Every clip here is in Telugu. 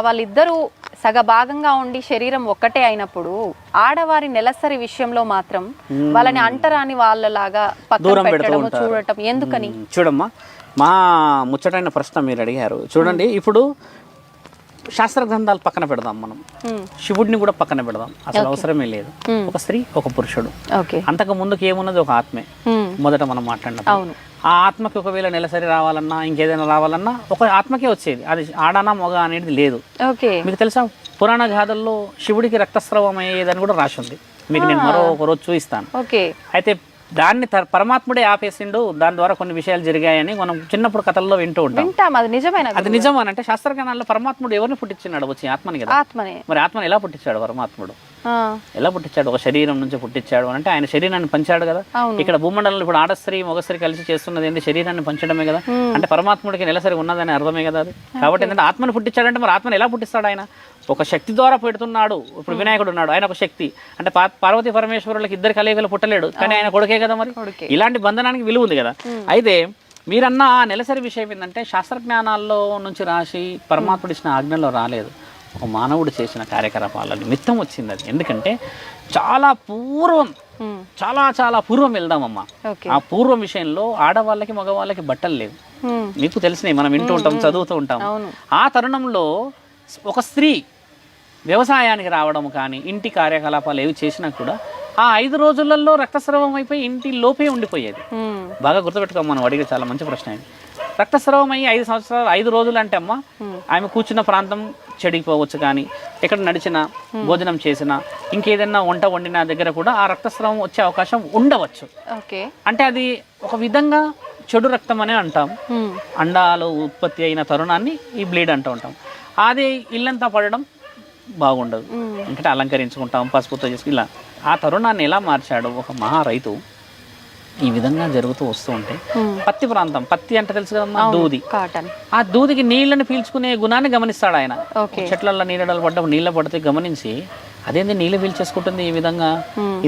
వాళ్ళిద్దరూ సగభాగంగా ఉండి శరీరం ఒక్కటే అయినప్పుడు ఆడవారి నెలసరి విషయంలో మాత్రం వాళ్ళని అంటరాని వాళ్ళలాగా పక్కన పెట్టడం చూడటం ఎందుకని? చూడమ్మా, మా ముచ్చటైన ప్రశ్న మీరు అడిగారు. చూడండి, ఇప్పుడు శాస్త్ర గ్రంథాలు పక్కన పెడదాం, మనం శివుడిని కూడా పక్కన పెడదాం, అసలు అవసరమే లేదు. ఒక స్త్రీ, ఒక పురుషుడు, అంతకు ముందుకు ఏమున్నది? ఒక ఆత్మే. మొదట మనం మాట్లాడినప్పుడు ఆ ఆత్మకి ఒకవేళ నెలసరి రావాలన్నా ఇంకేదైనా రావాలన్నా ఒక ఆత్మకే వచ్చేది, అది ఆడనా మొగ అనేది లేదు. మీకు తెలుసా, పురాణ గాథల్లో శివుడికి రక్తస్రావం అయ్యేదని కూడా రాసి ఉంది. మీకు నేను మరో ఒక రోజు చూపిస్తాను. అయితే దాన్ని పరమాత్ముడే ఆపేసిండు, దాని ద్వారా కొన్ని విషయాలు జరిగాయని మనం చిన్నప్పుడు కథల్లో వింటూ ఉంటాం. అది నిజమేనంటే శాస్త్రజ్ఞానాల్లో పరమాత్ముడు ఎవరిని పుట్టించినాడు? వచ్చి ఆత్మని కదా. మరి ఆత్మని ఎలా పుట్టించాడు పరమాత్ముడు? ఎలా పుట్టించాడు? ఒక శరీరం నుంచి పుట్టించాడు అంటే ఆయన శరీరాన్ని పంచాడు కదా. ఇక్కడ భూమండలంలో ఇప్పుడు ఆడస్త్రీ మొగస్త్రీ కలిసి చేస్తున్నది ఏంటి? శరీరాన్ని పంచడమే కదా. అంటే పరమాత్ముడికి నెలసరి ఉన్నదని అర్థమే కదా అది. కాబట్టి ఏంటంటే ఆత్మని పుట్టించాడంటే మరి ఆత్మని ఎలా పుట్టిస్తాడు? ఆయన ఒక శక్తి ద్వారా పెడుతున్నాడు. ఇప్పుడు వినాయకుడు ఉన్నాడు, ఆయన ఒక శక్తి. అంటే పార్వతీ పరమేశ్వరులకు ఇద్దరు కలయికలు పుట్టలేడు, కానీ ఆయన కొడుకే కదా. మరి ఇలాంటి బంధనానికి విలువ ఉంది కదా. అయితే మీరన్న నెలసరి విషయం ఏంటంటే శాస్త్రజ్ఞానాల్లో నుంచి రాసి పరమాత్ముడు ఇచ్చిన ఆజ్ఞలో రాలేదు, ఒక మానవుడు చేసిన కార్యకలాపాల నిమిత్తం వచ్చింది అది. ఎందుకంటే చాలా పూర్వం, చాలా చాలా పూర్వం వెళ్దామమ్మా. ఆ పూర్వం విషయంలో ఆడవాళ్ళకి మగవాళ్ళకి బట్టలు లేవు, మీకు తెలిసినవి, మనం వింటూ ఉంటాం, చదువుతూ ఉంటాం. ఆ తరుణంలో ఒక స్త్రీ వ్యవసాయానికి రావడం కానీ ఇంటి కార్యకలాపాలు ఏవి చేసినా కూడా ఆ 5 రోజులలో రక్తస్రావం అయిపోయి ఇంటి లోపే ఉండిపోయేది. బాగా గుర్తుపెట్టుకో, మనం అడిగే చాలా మంచి ప్రశ్న ఇది. రక్తస్రావం అయ్యి 5 సంవత్సరాలు 5 రోజులు అంటే అమ్మ, ఆమె కూర్చున్న ప్రాంతం చెడిపోవచ్చు, కానీ ఎక్కడ నడిచినా భోజనం చేసినా ఇంకేదైనా వంట వండిన దగ్గర కూడా ఆ రక్తస్రావం వచ్చే అవకాశం ఉండవచ్చు. అంటే అది ఒక విధంగా చెడు రక్తం అనే అంటాం. అండాలు ఉత్పత్తి అయిన తరుణాన్ని ఈ బ్లీడ్ అంటూ ఉంటాం. అది ఇల్లంతా పడడం బాగుండదు, ఎందుకంటే అలంకరించుకుంటాం, పసుపుతో చేసి ఇలా. ఆ తరుణాన్ని ఎలా మార్చాడు? ఒక మహా రైతు ఈ విధంగా జరుగుతూ వస్తూ ఉంటే పత్తి ప్రాంతం, పత్తి అంటే తెలుసు కదమ్మా, దూది. ఆ దూదికి నీళ్ళని పీల్చుకునే గుణాన్ని గమనిస్తాడు ఆయన. చెట్లలో నీళ్ళలు పడ్డప్పుడు నీళ్ళ పడితే గమనించి అదేంది నీళ్ళు పీల్చేసుకుంటుంది ఈ విధంగా,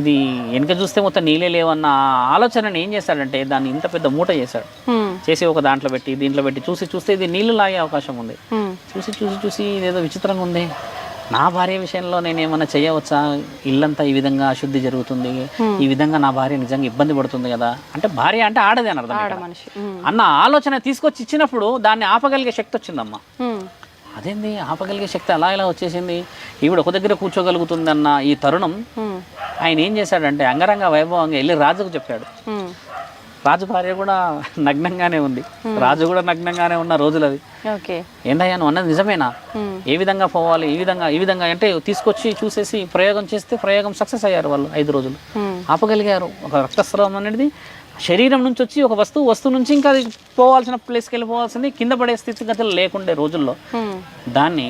ఇది వెనక చూస్తే మొత్తం నీళ్ళే లేవన్న ఆలోచనని ఏం చేశాడంటే దాన్ని ఇంత పెద్ద మూట చేశాడు. చేసి ఒక దాంట్లో పెట్టి దీంట్లో పెట్టి చూస్తే ఇది నీళ్లు లాగే అవకాశం ఉంది. చూసి ఇదేదో విచిత్రంగా ఉంది, నా భార్య విషయంలో నేను ఏమన్నా చేయవచ్చా? ఇల్లంతా ఈ విధంగా అశుద్ధి జరుగుతుంది, ఈ విధంగా నా భార్య నిజంగా ఇబ్బంది పడుతుంది కదా. అంటే భార్య అంటే ఆడదే అని అర్థం అన్న ఆలోచన తీసుకొచ్చి ఇచ్చినప్పుడు దాన్ని ఆపగలిగే శక్తి వచ్చిందమ్మా. అదేంది ఆపగలిగే శక్తి అలా ఇలా వచ్చేసింది? ఈవిడ ఒక దగ్గర కూర్చోగలుగుతుంది అన్న ఈ తరుణం ఆయన ఏం చేశాడంటే అంగరంగ వైభవంగా వెళ్ళి రాజుకు చెప్పాడు. రాజు భార్య కూడా నగ్నంగానే ఉంది, రాజు కూడా నగ్నంగానే ఉన్న రోజులు అవి. ఏంటయ్యా నువ్వు అన్నది నిజమేనా? ఏ విధంగా పోవాలి, ఈ విధంగా అంటే తీసుకొచ్చి చూసేసి ప్రయోగం చేస్తే ప్రయోగం సక్సెస్ అయ్యారు వాళ్ళు. 5 రోజులు ఆపగలిగారు. ఒక రక్తస్రావం అనేది శరీరం నుంచి వచ్చి ఒక వస్తువు నుంచి ఇంకా అది పోవాల్సిన ప్లేస్కి వెళ్ళిపోవాల్సింది కింద పడే స్థితిగతులు లేకుండే రోజుల్లో దాన్ని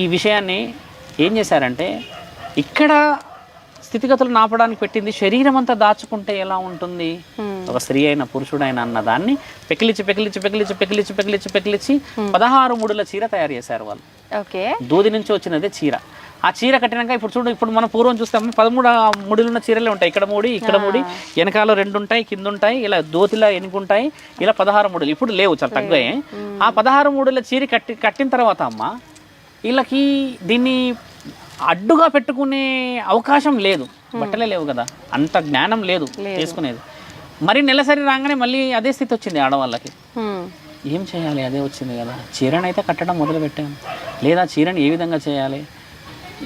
ఈ విషయాన్ని ఏం చేశారంటే ఇక్కడ స్థితిగతులు నాపడానికి పెట్టింది. శరీరం అంతా దాచుకుంటే ఎలా ఉంటుంది ఒక స్త్రీ అయినా పురుషుడైనా అన్న దాన్ని పెకిలిచ్చి 16 ముడుల చీర తయారు చేశారు వాళ్ళు. దూది నుంచి వచ్చినదే చీర. ఆ చీర కట్టినాక ఇప్పుడు చూడు, ఇప్పుడు మనం పూర్వం చూస్తే 13 ముడులున్న చీరలే ఉంటాయి. ఇక్కడ మూడి వెనకాల 2 ఉంటాయి, కింద ఉంటాయి, ఇలా దోతిలా ఎనుకుంటాయి, ఇలా 16 ముడులు. ఇప్పుడు లేవు, చాలా తగ్గాయి. ఆ 16 ముడుల చీర కట్టిన తర్వాత అమ్మ వీళ్ళకి దీన్ని అడ్డుగా పెట్టుకునే అవకాశం లేదు, బట్టలే లేవు కదా, అంత జ్ఞానం లేదు చేసుకునేది. మరి నెలసరి రాగానే మళ్ళీ అదే స్థితి వచ్చింది ఆడవాళ్ళకి. ఏం చేయాలి? అదే వచ్చింది కదా. చీరని అయితే కట్టడం మొదలు పెట్టాం, లేదా చీరని ఏ విధంగా చేయాలి,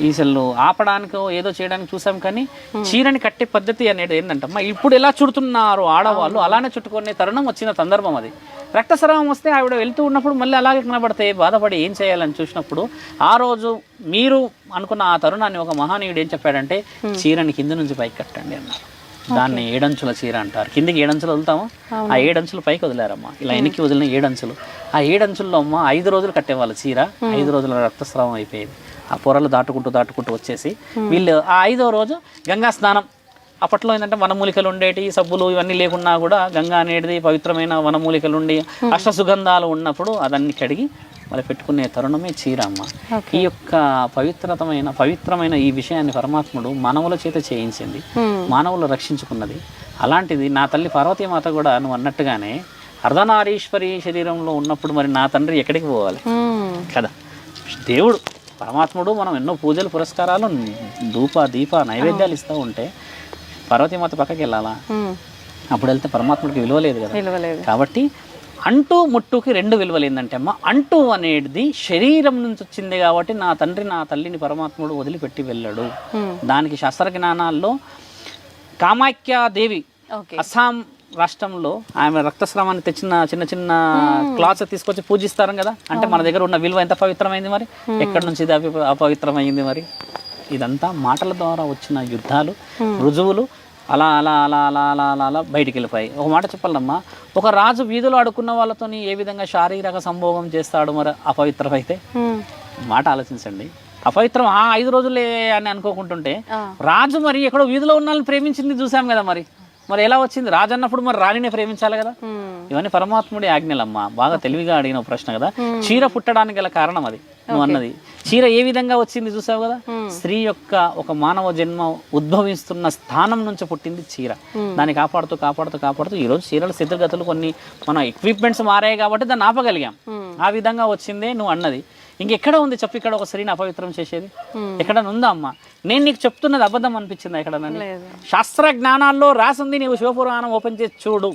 ఈసలు ఆపడానికో ఏదో చేయడానికి చూసాం, కానీ చీరని కట్టే పద్ధతి అనేది ఏంటంటమ్మా ఇప్పుడు ఎలా చుడుతున్నారు ఆడవాళ్ళు అలానే చుట్టుకునే తరుణం వచ్చిన సందర్భం అది. రక్తస్రావం వస్తే ఆవిడ వెళ్తూ ఉన్నప్పుడు మళ్ళీ అలాగే కనబడతాయి, బాధపడి ఏం చేయాలని చూసినప్పుడు ఆ రోజు మీరు అనుకున్న ఆ తరుణాన్ని ఒక మహానీయుడు ఏం చెప్పాడంటే చీరని కింద నుంచి పైకి కట్టండి అన్నారు. దాన్ని 7 అంచుల చీర అంటారు. కిందికి 7 అంచులు వదులుతామా, ఆ 7 అంచులు పైకి వదిలేరమ్మా. ఇలా వెనక్కి వదిలిన 7 అంచులు. ఆ 7 అంచుల్లో అమ్మ 5 రోజులు కట్టేవాళ్ళు చీర. 5 రోజుల రక్తస్రావం అయిపోయేది. ఆ పొరలు దాటుకుంటూ వచ్చేసి వీళ్ళు ఆ 5వ రోజు గంగా స్నానం. అప్పట్లో ఏంటంటే వనమూలికలు ఉండేటి, సబ్బులు ఇవన్నీ లేకున్నా కూడా గంగా అనేది పవిత్రమైన వనమూలికలు ఉండి అష్టసుగంధాలు ఉన్నప్పుడు అదన్నీ కడిగి మళ్ళీ పెట్టుకునే తరుణమే చీర అమ్మ. ఈ యొక్క పవిత్రమైన ఈ విషయాన్ని పరమాత్ముడు మానవుల చేత చేయించింది, మానవులు రక్షించుకున్నది. అలాంటిది నా తల్లి పార్వతీమాత కూడా నువ్వు అన్నట్టుగానే అర్ధనారీశ్వరి శరీరంలో ఉన్నప్పుడు మరి నా తండ్రి ఎక్కడికి పోవాలి కదా. దేవుడు పరమాత్ముడు మనం ఎన్నో పూజలు పురస్కారాలు దీప నైవేద్యాలు ఇస్తూ ఉంటే పార్వతీమాత పక్కకి వెళ్ళాలా? అప్పుడు వెళ్తే పరమాత్ముడికి విలువ లేదు కదా. కాబట్టి అంటూ ముట్టుకి రెండు విలువలు ఏంటంటే అమ్మ, అంటూ అనేది శరీరం నుంచి వచ్చింది కాబట్టి నా తండ్రి నా తల్లిని పరమాత్ముడు వదిలిపెట్టి వెళ్ళాడు. దానికి శాస్త్రజ్ఞానాల్లో కామాఖ్యాదేవి అస్సాం రాష్ట్రంలో ఆమె రక్తస్రావాన్ని తెచ్చిన చిన్న చిన్న క్లాత్స్ తీసుకొచ్చి పూజిస్తారు కదా. అంటే మన దగ్గర ఉన్న విలువ ఎంత పవిత్రమైంది మరి, ఎక్కడి నుంచి ఇది అపవిత్రమైంది మరి? ఇదంతా మాటల ద్వారా వచ్చిన యుద్ధాలు, రుజువులు అలా అలా అలా అలా అలా అలా అలా బయటికి వెళ్ళిపోయి. ఒక మాట చెప్పాలమ్మా, ఒక రాజు వీధిలో ఆడుకున్న వాళ్ళతోని ఏ విధంగా శారీరక సంభోగం చేస్తాడు మరి అపవిత్రమైతే? మాట ఆలోచించండి. అపవిత్రం 5 రోజులే అని అనుకోకుంటుంటే రాజు మరి ఎక్కడో వీధిలో ఉన్న వాళ్ళని ప్రేమించింది చూసాం కదా. మరి ఎలా వచ్చింది? రాజు అన్నప్పుడు మరి రాణినే ప్రేమించాలి కదా. ఇవన్నీ పరమాత్ముడి ఆజ్ఞలమ్మా. బాగా తెలివిగా అడిగిన ప్రశ్న కదా. చీర పుట్టడానికి గల కారణం అది నువ్వు అన్నది. చీర ఏ విధంగా వచ్చింది చూసావు కదా. స్త్రీ యొక్క ఒక మానవ జన్మ ఉద్భవిస్తున్న స్థానం నుంచి పుట్టింది చీర. దాన్ని కాపాడుతూ కాపాడుతూ కాపాడుతూ ఈరోజు చీరల స్థితిగతులు కొన్ని మన ఎక్విప్మెంట్స్ మారాయి కాబట్టి దాన్ని ఆపగలిగాం. ఆ విధంగా వచ్చిందే నువ్వు అన్నది. ఇంకెక్కడ ఉంది చెప్పు ఇక్కడ ఒక స్త్రీని అపవిత్రం చేసేది? ఎక్కడ ఉందా అమ్మా? నేను నీకు చెప్తున్నది అబద్ధం అనిపించిందా ఎక్కడనని? శాస్త్ర జ్ఞానాల్లో రాసింది. నీవు శివపురాణం ఓపెన్ చేసి చూడు.